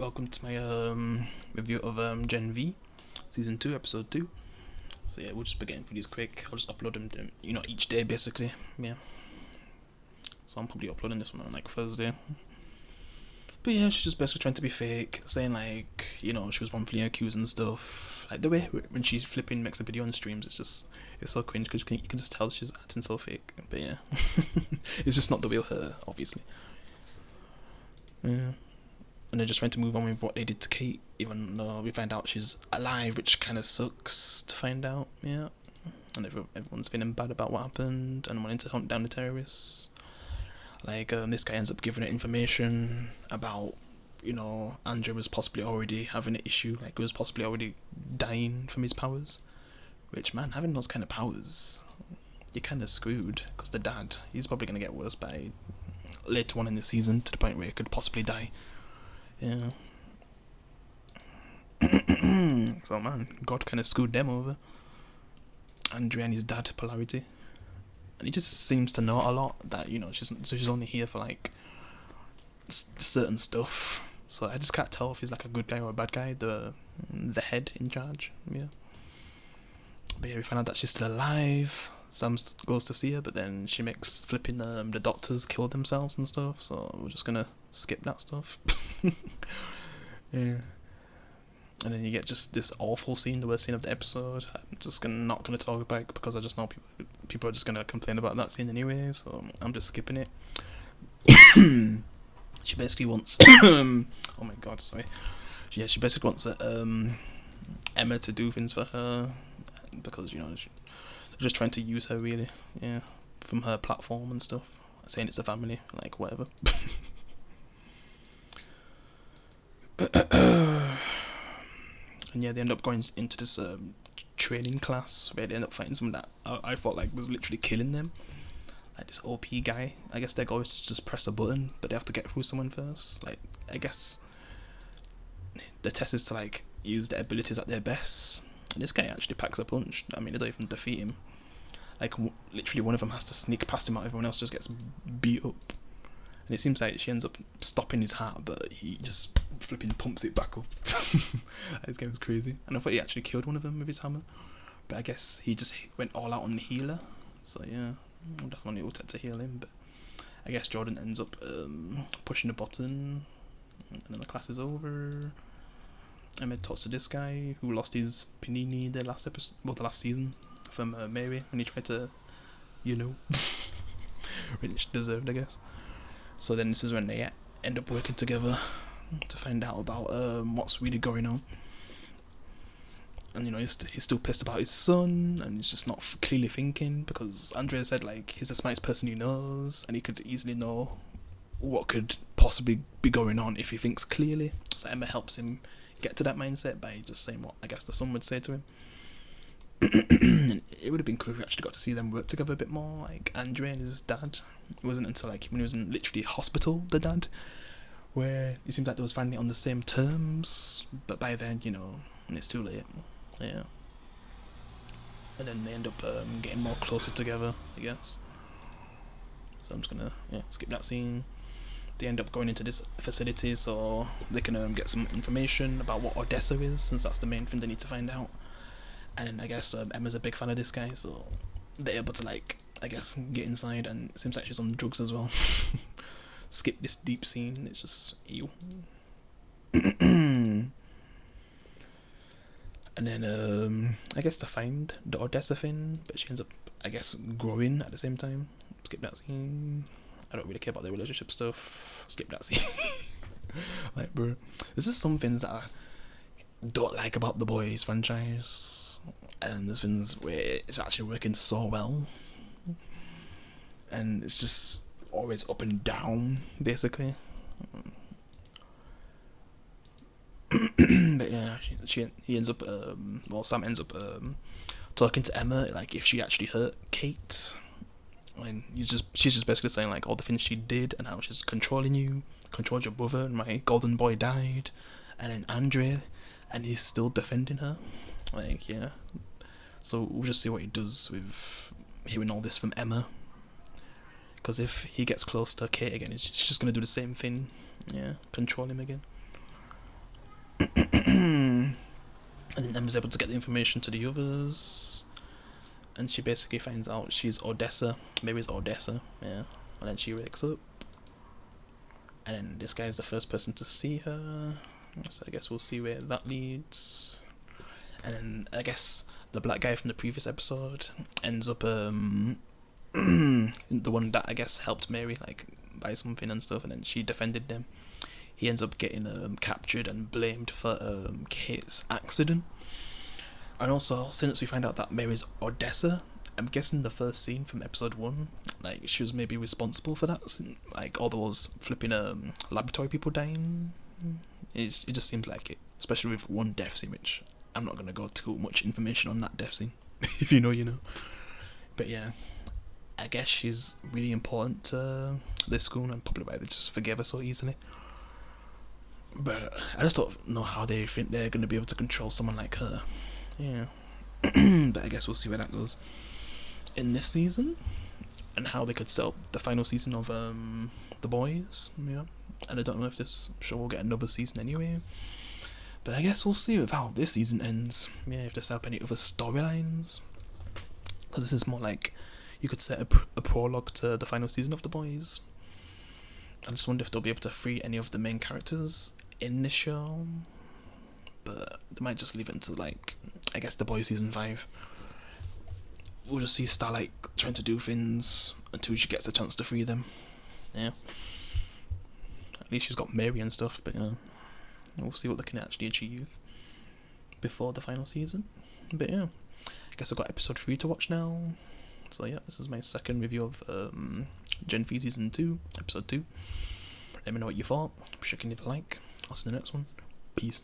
welcome to my review of Gen V, season 2, episode 2. So yeah, we'll just be getting through these quick. I'll just upload them, each day basically. Yeah. So I'm probably uploading this one on like Thursday. But yeah, she's just basically trying to be fake, saying like, she was wrongfully accused and stuff. Like the way when she's flipping makes a video on streams, it's so cringe because you can just tell she's acting so fake. But yeah, it's just not the real her, obviously. Yeah. And they're just trying to move on with what they did to Kate, even though we find out she's alive, which kind of sucks to find out, yeah. And everyone's feeling bad about what happened and wanting to hunt down the terrorists. Like, this guy ends up giving it information about, Andrew was possibly already having an issue, like he was possibly already dying from his powers. Which, man, having those kind of powers, you're kind of screwed, because the dad, he's probably going to get worse by later on in the season, to the point where he could possibly die. Yeah. So man, God kind of screwed them over. Andrea and his dad, Polarity, and he just seems to know a lot that she's only here for like certain stuff. So I just can't tell if he's like a good guy or a bad guy. The head in charge, yeah. But yeah, we find out that she's still alive. Sam goes to see her, but then she makes flipping the doctors kill themselves and stuff. So we're just gonna skip that stuff. Yeah. And then you get just this awful scene, the worst scene of the episode. I'm just not gonna talk about it because I just know people are just gonna complain about that scene anyway. So I'm just skipping it. She basically wants. Oh my god, sorry. Yeah, she basically wants Emma to do things for her because they're just trying to use her really, yeah, from her platform and stuff, saying it's a family, like whatever. And yeah, they end up going into this training class where they end up fighting someone that I thought like was literally killing them, like this OP guy. I guess their goal is to just press a button, but they have to get through someone first. Like, I guess the test is to like use their abilities at their best. And this guy actually packs a punch. I mean, they don't even defeat him. Like, literally one of them has to sneak past him, out everyone else just gets beat up. And it seems like she ends up stopping his heart, but he just flipping pumps it back up. This guy was crazy. And I thought he actually killed one of them with his hammer. But I guess he just went all out on the healer. So yeah, that's one ulted to heal him. But I guess Jordan ends up pushing the button. And then the class is over. Emmett talks to this guy who lost his panini the last episode, the last season, from Mary when he tried to, which deserved, I guess. So then this is when they end up working together to find out about what's really going on. And he's still pissed about his son, and he's just not clearly thinking because Andrea said like he's the smartest person he knows, and he could easily know what could possibly be going on if he thinks clearly. So Emma helps him get to that mindset by just saying what I guess the son would say to him. And it would have been cool if we actually got to see them work together a bit more, like Andrea and his dad. It wasn't until like when he was in literally hospital, the dad, where it seems like they was finally on the same terms, but by then, it's too late. Yeah. And then they end up getting more closer together, I guess. So I'm just gonna skip that scene. They end up going into this facility so they can get some information about what Odessa is, since that's the main thing they need to find out. And then I guess Emma's a big fan of this guy, so they're able to like, I guess, get inside, and it seems like she's on drugs as well. Skip this deep scene, it's just ew. And then I guess to find the Odessa thing, but she ends up, I guess, growing at the same time. Skip that scene. I don't really care about the relationship stuff. Skip that scene. Like, bro, this is some things that I don't like about the Boys franchise, and there's things where it's actually working so well, and it's just always up and down, basically. But yeah, he ends up, Sam ends up talking to Emma, like if she actually hurt Kate. And she's just basically saying like all the things she did and how she's controlling you, controlled your brother, and my golden boy died, and then Andrea, and he's still defending her. Like, yeah. So we'll just see what he does with hearing all this from Emma. Because if he gets close to Kate again, she's just gonna do the same thing. Yeah, control him again. And then Emma's able to get the information to the others, and she basically finds out she's Odessa. Maybe it's Odessa, yeah. And then she wakes up, and then this guy is the first person to see her. So I guess we'll see where that leads. And then I guess the black guy from the previous episode ends up the one that I guess helped Mary like buy something and stuff, and then she defended them. He ends up getting captured and blamed for Kate's accident. And also, since we find out that Mary's Odessa, I'm guessing the first scene from episode 1, like she was maybe responsible for that, like all those flipping laboratory people dying. It just seems like it, especially with one death scene, which I'm not gonna go too much information on that death scene. If you know, you know. But yeah, I guess she's really important to this school, and probably why they just forgive her so easily. But I just don't know how they think they're gonna be able to control someone like her. Yeah. But I guess we'll see where that goes in this season, and how they could set up the final season of The Boys. Yeah. And I don't know if this show will get another season anyway. But I guess we'll see with how this season ends. Yeah, if they set up any other storylines. Because this is more like you could set a prologue to the final season of The Boys. I just wonder if they'll be able to free any of the main characters in the show. But they might just leave it until, like, I guess The Boys season 5. We'll just see Starlight trying to do things until she gets a chance to free them. Yeah. At least she's got Mary and stuff, but we'll see what they can actually achieve before the final season. But yeah, I guess I've got episode 3 to watch now. So yeah, this is my second review of genv season 2, episode 2. Let me know what you thought. Wish I can leave a like. I'll see you in the next one. Peace.